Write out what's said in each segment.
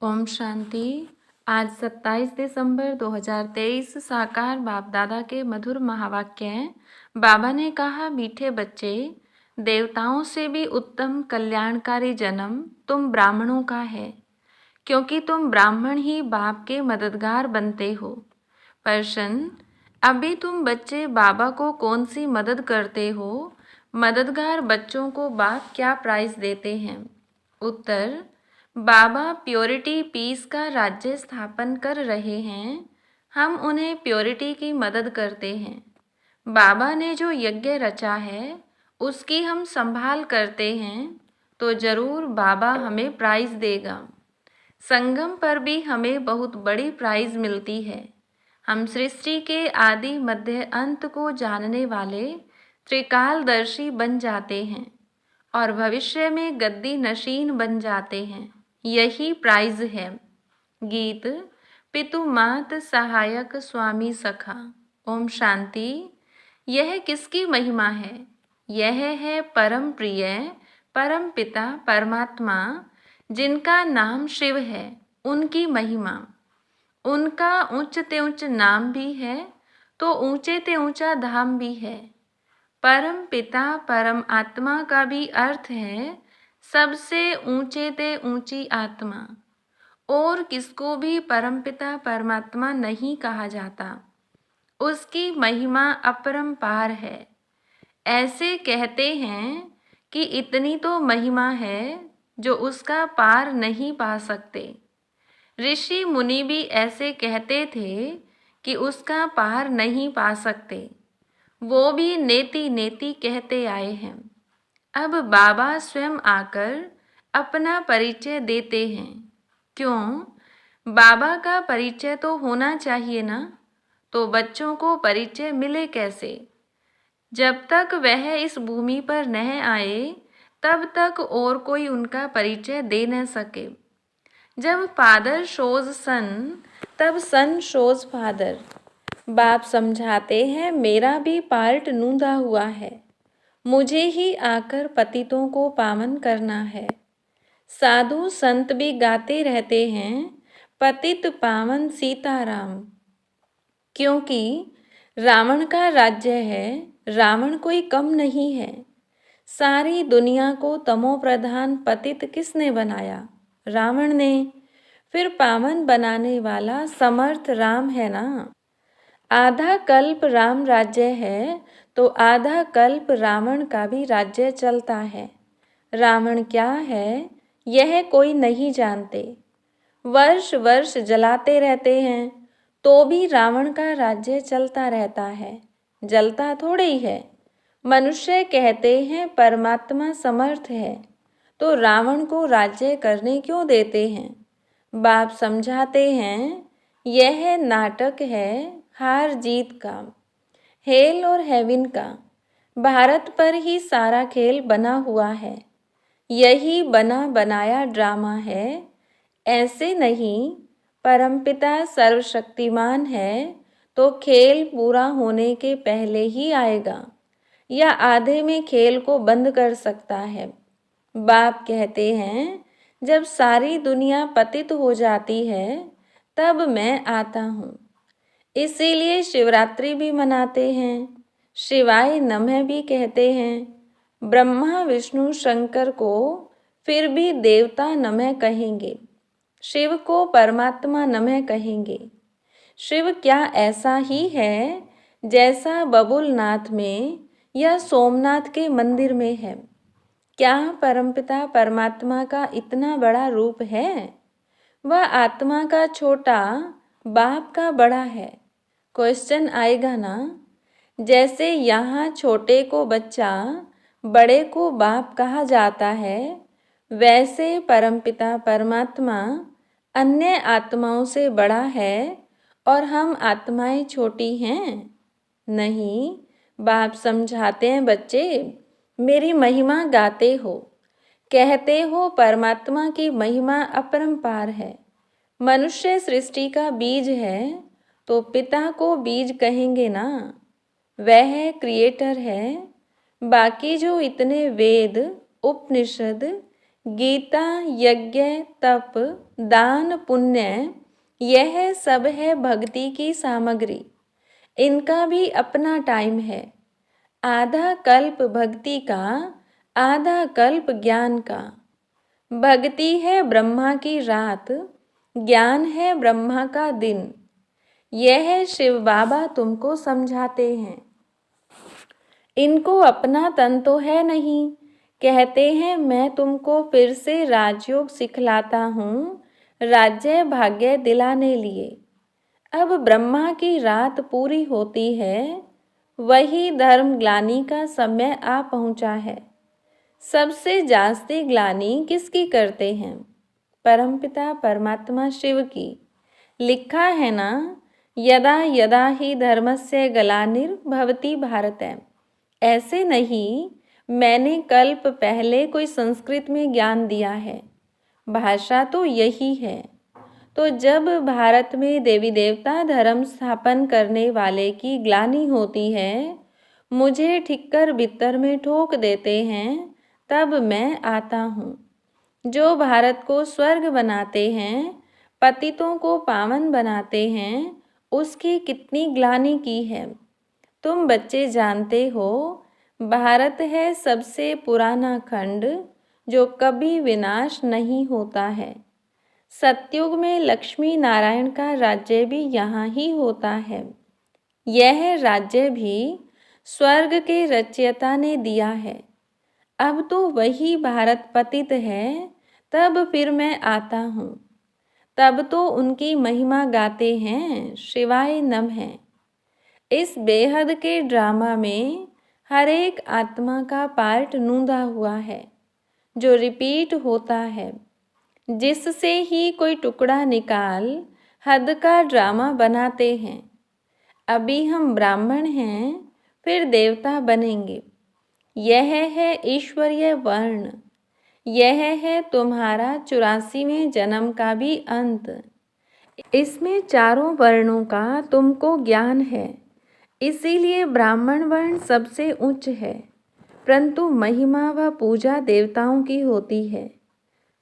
ओम शांति। आज 27 दिसंबर 2023 साकार बाप दादा के मधुर महावाक्य हैं। बाबा ने कहा, मीठे बच्चे, देवताओं से भी उत्तम कल्याणकारी जन्म तुम ब्राह्मणों का है, क्योंकि तुम ब्राह्मण ही बाप के मददगार बनते हो। प्रश्न, अभी तुम बच्चे बाबा को कौन सी मदद करते हो? मददगार बच्चों को बाप क्या प्राइज देते हैं? उत्तर, बाबा प्योरिटी पीस का राज्य स्थापन कर रहे हैं। हम उन्हें प्योरिटी की मदद करते हैं। बाबा ने जो यज्ञ रचा है उसकी हम संभाल करते हैं, तो जरूर बाबा हमें प्राइज देगा। संगम पर भी हमें बहुत बड़ी प्राइज मिलती है। हम सृष्टि के आदि मध्य अंत को जानने वाले त्रिकालदर्शी बन जाते हैं और भविष्य में गद्दी नशीन बन जाते हैं। यही प्राइज है। गीत। पितु मात सहायक स्वामी सखा। ओम शांति। यह किसकी महिमा है? यह है परम प्रिय परम पिता परमात्मा, जिनका नाम शिव है, उनकी महिमा। उनका ऊंच ते ऊंच नाम भी है, तो ऊंचे ते ऊंचा धाम भी है। परम पिता परम आत्मा का भी अर्थ है सबसे ऊंचे ते ऊंची आत्मा। और किसको भी परमपिता परमात्मा नहीं कहा जाता। उसकी महिमा अपरंपार है। ऐसे कहते हैं कि इतनी तो महिमा है जो उसका पार नहीं पा सकते। ऋषि मुनि भी ऐसे कहते थे कि उसका पार नहीं पा सकते। वो भी नेति नेति कहते आए हैं। अब बाबा स्वयं आकर अपना परिचय देते हैं। क्यों? बाबा का परिचय तो होना चाहिए ना, तो बच्चों को परिचय मिले कैसे? जब तक वह इस भूमि पर न आए तब तक और कोई उनका परिचय दे न सके। जब फादर शोज सन, तब सन शोज फादर। बाप समझाते हैं, मेरा भी पार्ट नूंदा हुआ है। मुझे ही आकर पतितों को पावन करना है। साधु संत भी गाते रहते हैं, पतित पावन सीताराम। क्योंकि रावण का राज्य है, रावण कोई कम नहीं है। सारी दुनिया को तमो प्रधान पतित किसने बनाया? रावण ने। फिर पावन बनाने वाला समर्थ राम है ना। आधा कल्प राम राज्य है, तो आधा कल्प रावण का भी राज्य चलता है। रावण क्या है यह कोई नहीं जानते। वर्ष वर्ष जलाते रहते हैं, तो भी रावण का राज्य चलता रहता है, जलता थोड़े ही है। मनुष्य कहते हैं परमात्मा समर्थ है, तो रावण को राज्य करने क्यों देते हैं? बाप समझाते हैं, यह नाटक है हार जीत का, हेल और हेविन का। भारत पर ही सारा खेल बना हुआ है। यही बना बनाया ड्रामा है। ऐसे नहीं, परमपिता सर्वशक्तिमान है, तो खेल पूरा होने के पहले ही आएगा, या आधे में खेल को बंद कर सकता है। बाप कहते हैं, जब सारी दुनिया पतित हो जाती है तब मैं आता हूँ। इसीलिए शिवरात्रि भी मनाते हैं, शिवाय नमः भी कहते हैं। ब्रह्मा विष्णु शंकर को फिर भी देवता नमः कहेंगे, शिव को परमात्मा नमः कहेंगे। शिव क्या ऐसा ही है जैसा बबुलनाथ में या सोमनाथ के मंदिर में है? क्या परमपिता परमात्मा का इतना बड़ा रूप है? वह आत्मा का छोटा, बाप का बड़ा है। क्वेश्चन आएगा ना। जैसे यहाँ छोटे को बच्चा, बड़े को बाप कहा जाता है, वैसे परमपिता परमात्मा अन्य आत्माओं से बड़ा है और हम आत्माएं छोटी हैं? नहीं। बाप समझाते हैं, बच्चे मेरी महिमा गाते हो, कहते हो परमात्मा की महिमा अपरंपार है। मनुष्य सृष्टि का बीज है, तो पिता को बीज कहेंगे ना। वह क्रिएटर है। बाकी जो इतने वेद उपनिषद गीता, यज्ञ, तप, दान, पुण्य, यह सब है भक्ति की सामग्री। इनका भी अपना टाइम है। आधा कल्प भक्ति का, आधा कल्प ज्ञान का। भक्ति है ब्रह्मा की रात, ज्ञान है ब्रह्मा का दिन। यह शिव बाबा तुमको समझाते हैं। इनको अपना तन तो है नहीं। कहते हैं मैं तुमको फिर से राजयोग सिखलाता हूँ, राज्य भाग्य दिलाने लिए। अब ब्रह्मा की रात पूरी होती है, वही धर्म ग्लानि का समय आ पहुँचा है। सबसे जास्ती ग्लानि किसकी करते हैं? परमपिता परमात्मा शिव की। लिखा है ना, यदा यदा ही धर्मस्य ग्लानिर्भवति भारत। ऐसे नहीं, मैंने कल्प पहले कोई संस्कृत में ज्ञान दिया है, भाषा तो यही है। तो जब भारत में देवी देवता धर्म स्थापन करने वाले की ग्लानि होती है, मुझे ठिक्कर बित्तर में ठोक देते हैं, तब मैं आता हूँ। जो भारत को स्वर्ग बनाते हैं, पतितों को पावन बनाते हैं, उसकी कितनी ग्लानि की है। तुम बच्चे जानते हो, भारत है सबसे पुराना खंड जो कभी विनाश नहीं होता है। सतयुग में लक्ष्मी नारायण का राज्य भी यहाँ ही होता है। यह राज्य भी स्वर्ग के रचयिता ने दिया है। अब तो वही भारत पतित है, तब फिर मैं आता हूँ। तब तो उनकी महिमा गाते हैं, शिवाय नमः है। इस बेहद के ड्रामा में हर एक आत्मा का पार्ट नूंदा हुआ है, जो रिपीट होता है, जिससे ही कोई टुकड़ा निकाल हद का ड्रामा बनाते हैं। अभी हम ब्राह्मण हैं, फिर देवता बनेंगे। यह है ईश्वरीय वर्ण। यह है तुम्हारा 84वें जन्म का भी अंत। इसमें चारों वर्णों का तुमको ज्ञान है, इसीलिए ब्राह्मण वर्ण सबसे उच्च है। परंतु महिमा व पूजा देवताओं की होती है।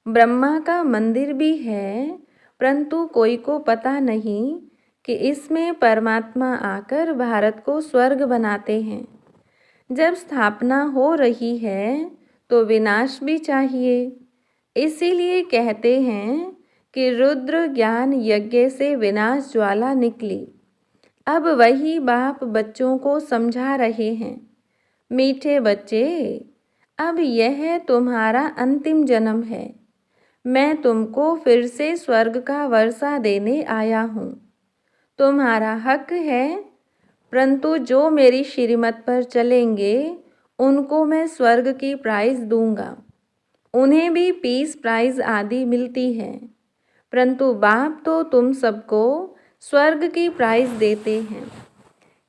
ब्रह्मा का मंदिर भी है, परंतु कोई को पता नहीं कि इसमें परमात्मा आकर भारत को स्वर्ग बनाते हैं। जब स्थापना हो रही है तो विनाश भी चाहिए। इसीलिए कहते हैं कि रुद्र ज्ञान यज्ञ से विनाश ज्वाला निकली। अब वही बाप बच्चों को समझा रहे हैं, मीठे बच्चे, अब यह तुम्हारा अंतिम जन्म है। मैं तुमको फिर से स्वर्ग का वर्षा देने आया हूँ। तुम्हारा हक है, परंतु जो मेरी श्रीमत पर चलेंगे उनको मैं स्वर्ग की प्राइज दूंगा। उन्हें भी पीस प्राइज आदि मिलती है, परंतु बाप तो तुम सबको स्वर्ग की प्राइज देते हैं।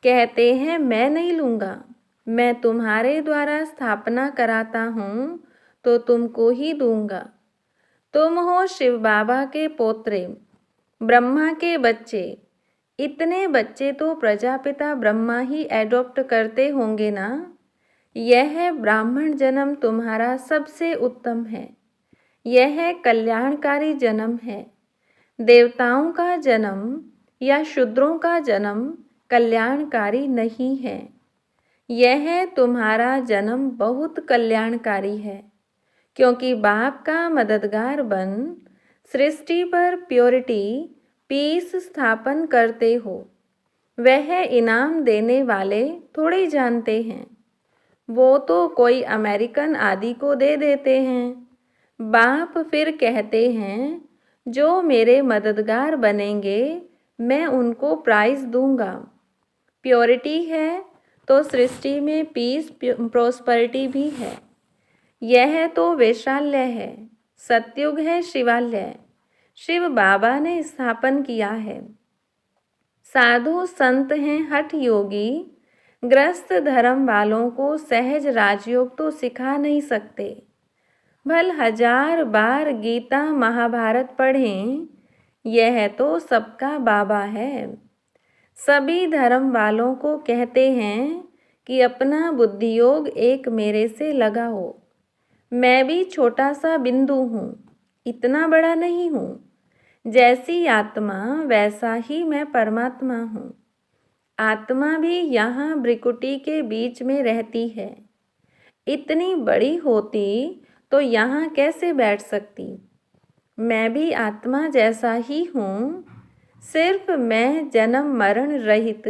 कहते हैं मैं नहीं लूँगा, मैं तुम्हारे द्वारा स्थापना कराता हूँ तो तुमको ही दूंगा। तुम हो शिव बाबा के पोत्रे, ब्रह्मा के बच्चे। इतने बच्चे तो प्रजापिता ब्रह्मा ही एडॉप्ट करते होंगे ना। यह ब्राह्मण जन्म तुम्हारा सबसे उत्तम है। यह कल्याणकारी जन्म है। देवताओं का जन्म या शूद्रों का जन्म कल्याणकारी नहीं है। यह तुम्हारा जन्म बहुत कल्याणकारी है, क्योंकि बाप का मददगार बन सृष्टि पर प्योरिटी पीस स्थापन करते हो। वह इनाम देने वाले थोड़े जानते हैं, वो तो कोई अमेरिकन आदि को दे देते हैं। बाप फिर कहते हैं जो मेरे मददगार बनेंगे मैं उनको प्राइज दूंगा। प्योरिटी है तो सृष्टि में पीस प्रोस्पेरिटी भी है। यह तो वैशाल्य है, सतयुग है शिवालय। शिव बाबा ने स्थापन किया है। साधु संत हैं हठ योगी, ग्रस्त धर्म वालों को सहज राजयोग तो सिखा नहीं सकते। भल 1000 बार गीता महाभारत पढ़ें, यह तो सबका बाबा है। सभी धर्म वालों को कहते हैं कि अपना बुद्धियोग एक मेरे से लगाओ। मैं भी छोटा सा बिंदु हूँ, इतना बड़ा नहीं हूँ। जैसी आत्मा वैसा ही मैं परमात्मा हूँ। आत्मा भी यहाँ भ्रिकुटी के बीच में रहती है। इतनी बड़ी होती तो यहाँ कैसे बैठ सकती। मैं भी आत्मा जैसा ही हूँ, सिर्फ मैं जन्म मरण रहित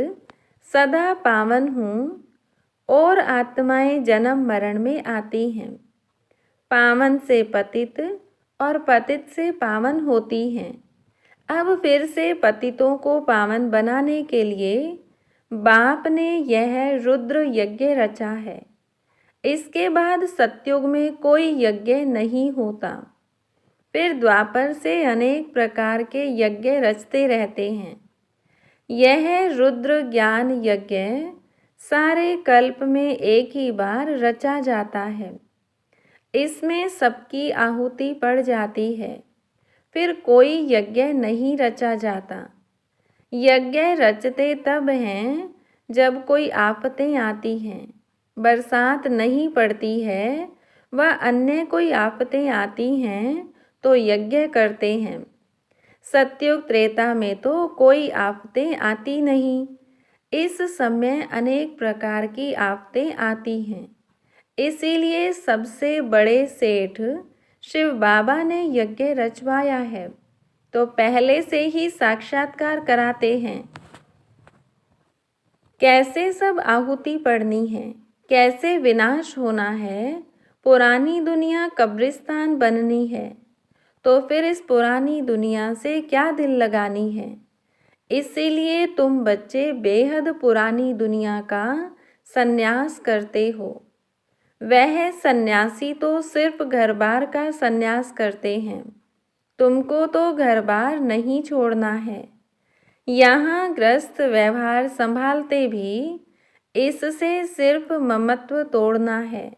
सदा पावन हूँ और आत्माएं जन्म मरण में आती हैं। पावन से पतित और पतित से पावन होती हैं। अब फिर से पतितों को पावन बनाने के लिए बाप ने यह रुद्र यज्ञ रचा है। इसके बाद सतयुग में कोई यज्ञ नहीं होता। फिर द्वापर से अनेक प्रकार के यज्ञ रचते रहते हैं। यह रुद्र ज्ञान यज्ञ सारे कल्प में एक ही बार रचा जाता है। इसमें सबकी आहुति पड़ जाती है। फिर कोई यज्ञ नहीं रचा जाता। यज्ञ रचते तब हैं जब कोई आफतें आती हैं, बरसात नहीं पड़ती है, व अन्य कोई आफतें आती हैं तो यज्ञ करते हैं। सतयुग त्रेता में तो कोई आफतें आती नहीं। इस समय अनेक प्रकार की आफतें आती हैं। इसीलिए सबसे बड़े सेठ शिव बाबा ने यज्ञ रचवाया है, तो पहले से ही साक्षात्कार कराते हैं। कैसे सब आहुति पड़नी है, कैसे विनाश होना है। पुरानी दुनिया कब्रिस्तान बननी है, तो फिर इस पुरानी दुनिया से क्या दिल लगानी है। इसीलिए तुम बच्चे बेहद पुरानी दुनिया का सन्यास करते हो। वह सन्यासी तो सिर्फ घर बार का सन्यास करते हैं। तुमको तो घर बार नहीं छोड़ना है। यहाँ ग्रस्त व्यवहार संभालते भी इससे सिर्फ ममत्व तोड़ना है।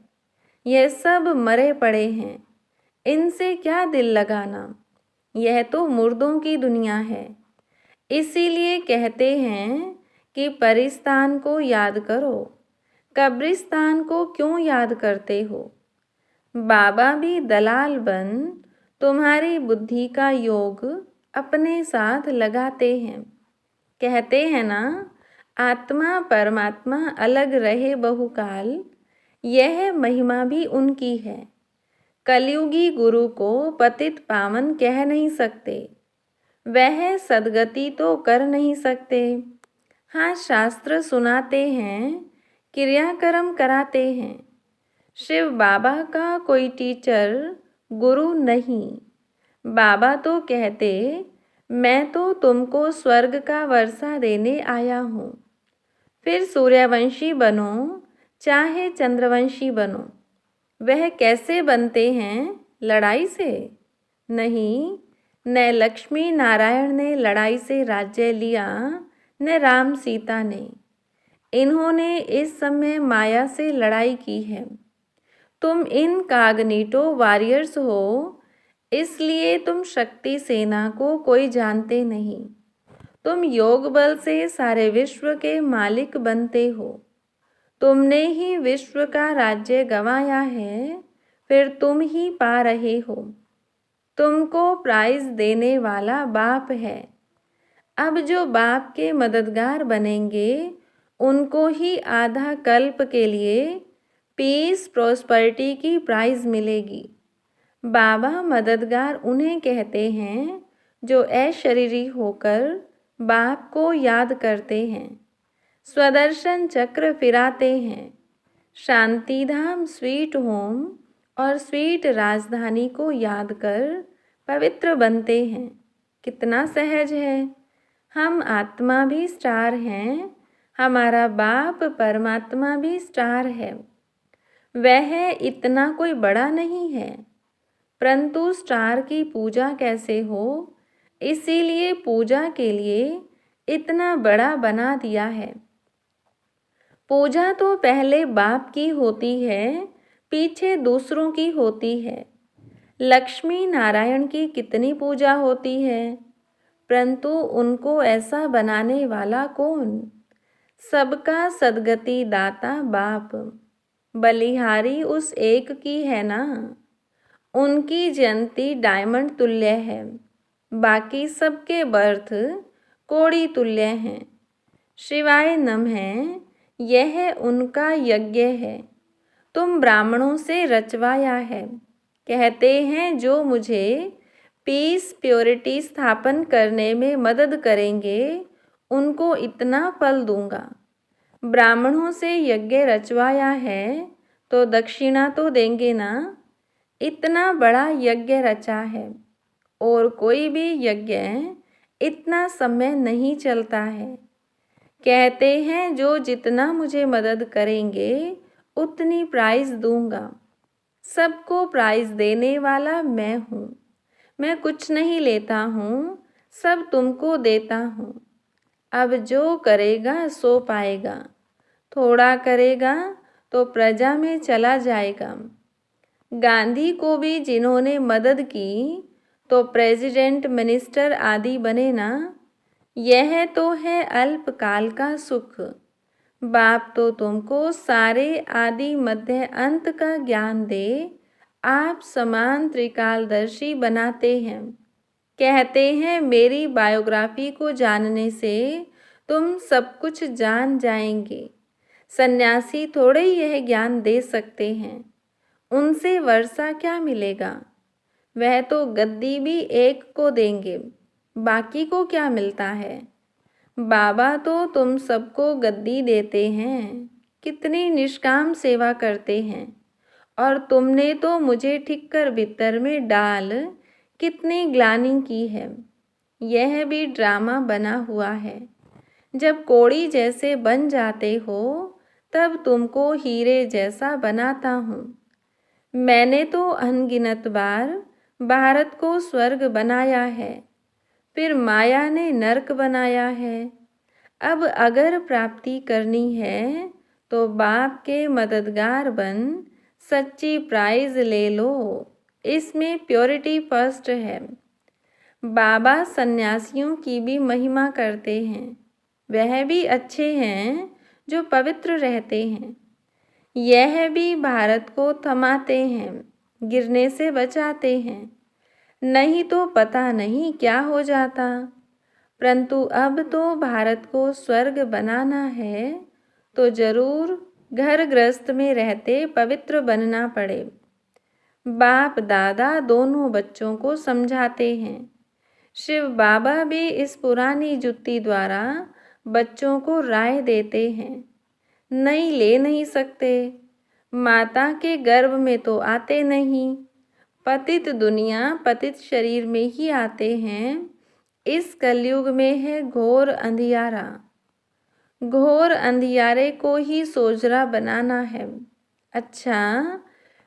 यह सब मरे पड़े हैं, इनसे क्या दिल लगाना। यह तो मुर्दों की दुनिया है। इसीलिए कहते हैं कि परिस्तान को याद करो, कब्रिस्तान को क्यों याद करते हो। बाबा भी दलाल बन तुम्हारी बुद्धि का योग अपने साथ लगाते हैं। कहते हैं ना, आत्मा परमात्मा अलग रहे बहुकाल, यह महिमा भी उनकी है। कलयुगी गुरु को पतित पावन कह नहीं सकते। वह सदगति तो कर नहीं सकते। हाँ, शास्त्र सुनाते हैं, क्रियाकर्म कराते हैं। शिव बाबा का कोई टीचर गुरु नहीं। बाबा तो कहते, मैं तो तुमको स्वर्ग का वर्षा देने आया हूँ। फिर सूर्यवंशी बनो चाहे चंद्रवंशी बनो। वह कैसे बनते हैं? लड़ाई से नहीं। न लक्ष्मी नारायण ने लड़ाई से राज्य लिया, न राम सीता ने। इन्होंने इस समय माया से लड़ाई की है। तुम इनकॉग्निटो वॉरियर्स हो, इसलिए तुम शक्ति सेना को कोई जानते नहीं। तुम योग बल से सारे विश्व के मालिक बनते हो। तुमने ही विश्व का राज्य गंवाया है, फिर तुम ही पा रहे हो। तुमको प्राइज देने वाला बाप है। अब जो बाप के मददगार बनेंगे, उनको ही आधा कल्प के लिए पीस प्रॉस्पेरिटी की प्राइज मिलेगी। बाबा मददगार उन्हें कहते हैं जो अशरीरी होकर बाप को याद करते हैं, स्वदर्शन चक्र फिराते हैं, शांतिधाम स्वीट होम और स्वीट राजधानी को याद कर पवित्र बनते हैं। कितना सहज है। हम आत्मा भी स्टार हैं, हमारा बाप परमात्मा भी स्टार है। वह इतना कोई बड़ा नहीं है, परंतु स्टार की पूजा कैसे हो, इसीलिए पूजा के लिए इतना बड़ा बना दिया है। पूजा तो पहले बाप की होती है, पीछे दूसरों की होती है। लक्ष्मी नारायण की कितनी पूजा होती है, परंतु उनको ऐसा बनाने वाला कौन? सबका सदगति दाता बाप। बलिहारी उस एक की है ना, उनकी जयंती डायमंड तुल्य है, बाकी सबके बर्थ कोड़ी तुल्य हैं। शिवाय नम है, यह उनका यज्ञ है, तुम ब्राह्मणों से रचवाया है। कहते हैं जो मुझे पीस प्योरिटी स्थापन करने में मदद करेंगे उनको इतना फल दूंगा। ब्राह्मणों से यज्ञ रचवाया है तो दक्षिणा तो देंगे ना, इतना बड़ा यज्ञ रचा है और कोई भी यज्ञ इतना समय नहीं चलता है। कहते हैं जो जितना मुझे मदद करेंगे उतनी प्राइज दूंगा। सबको प्राइज देने वाला मैं हूँ, मैं कुछ नहीं लेता हूँ, सब तुमको देता हूँ। अब जो करेगा सो पाएगा, थोड़ा करेगा तो प्रजा में चला जाएगा। गांधी को भी जिन्होंने मदद की तो प्रेसिडेंट मिनिस्टर आदि बने ना, यह तो है अल्पकाल का सुख। बाप तो तुमको सारे आदि मध्य अंत का ज्ञान दे, आप समान त्रिकालदर्शी बनाते हैं। कहते हैं मेरी बायोग्राफी को जानने से तुम सब कुछ जान जाएंगे। सन्यासी थोड़े ही यह ज्ञान दे सकते हैं, उनसे वर्षा क्या मिलेगा, वह तो गद्दी भी एक को देंगे, बाकी को क्या मिलता है। बाबा तो तुम सबको गद्दी देते हैं, कितनी निष्काम सेवा करते हैं, और तुमने तो मुझे ठिक्कर भीतर में डाल कितनी ग्लानि की है। यह भी ड्रामा बना हुआ है। जब कोड़ी जैसे बन जाते हो तब तुमको हीरे जैसा बनाता हूँ। मैंने तो अनगिनत बार भारत को स्वर्ग बनाया है, फिर माया ने नरक बनाया है। अब अगर प्राप्ति करनी है तो बाप के मददगार बन सच्ची प्राइज ले लो, इसमें प्योरिटी फर्स्ट है। बाबा सन्यासियों की भी महिमा करते हैं, वह भी अच्छे हैं जो पवित्र रहते हैं। यह भी भारत को थमाते हैं, गिरने से बचाते हैं, नहीं तो पता नहीं क्या हो जाता। परंतु अब तो भारत को स्वर्ग बनाना है तो जरूर घर गृहस्थ में रहते पवित्र बनना पड़े। बाप दादा दोनों बच्चों को समझाते हैं। शिव बाबा भी इस पुरानी जुत्ती द्वारा बच्चों को राय देते हैं। नहीं ले नहीं सकते, माता के गर्भ में तो आते नहीं, पतित दुनिया पतित शरीर में ही आते हैं। इस कलयुग में है घोर अंधियारा, घोर अंधियारे को ही सोजरा बनाना है। अच्छा,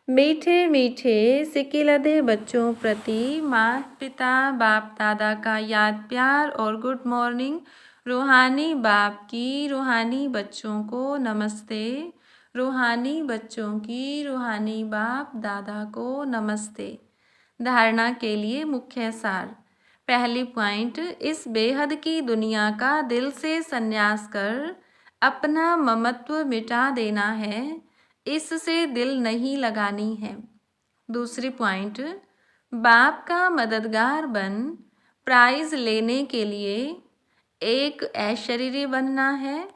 मीठे मीठे सिकिलधे बच्चों प्रति माता पिता बाप दादा का याद प्यार और गुड मॉर्निंग। रूहानी बाप की रूहानी बच्चों को नमस्ते, रूहानी बच्चों की रूहानी बाप दादा को नमस्ते। धारणा के लिए मुख्य सार। पहली पॉइंट, इस बेहद की दुनिया का दिल से संन्यास कर अपना ममत्व मिटा देना है, इससे दिल नहीं लगानी है। दूसरी पॉइंट, बाप का मददगार बन प्राइज लेने के लिए एक ऐशरीरी बनना है,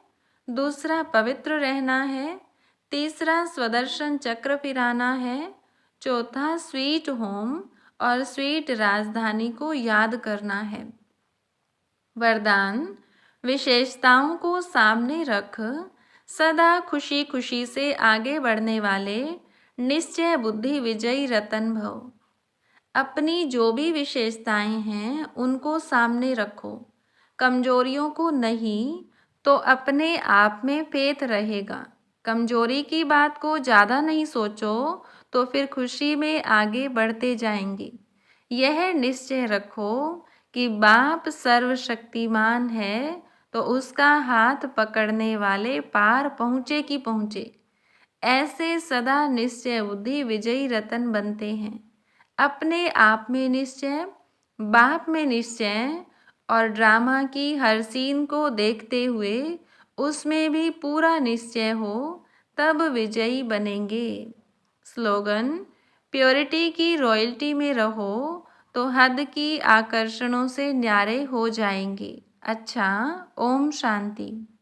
दूसरा पवित्र रहना है, तीसरा स्वदर्शन चक्र फिराना है, चौथा स्वीट होम और स्वीट राजधानी को याद करना है। वरदान, विशेषताओं को सामने रख सदा खुशी खुशी से आगे बढ़ने वाले निश्चय बुद्धि विजयी रतन भव। अपनी जो भी विशेषताएं हैं उनको सामने रखो, कमजोरियों को नहीं, तो अपने आप में फेथ रहेगा। कमजोरी की बात को ज़्यादा नहीं सोचो तो फिर खुशी में आगे बढ़ते जाएंगे। यह निश्चय रखो कि बाप सर्वशक्तिमान है तो उसका हाथ पकड़ने वाले पार पहुँचे कि पहुँचे। ऐसे सदा निश्चय बुद्धि विजयी रतन बनते हैं। अपने आप में निश्चय, बाप में निश्चय और ड्रामा की हर सीन को देखते हुए उसमें भी पूरा निश्चय हो, तब विजयी बनेंगे। स्लोगन, प्योरिटी की रॉयल्टी में रहो तो हद की आकर्षणों से न्यारे हो जाएंगे। अच्छा, ओम शांति।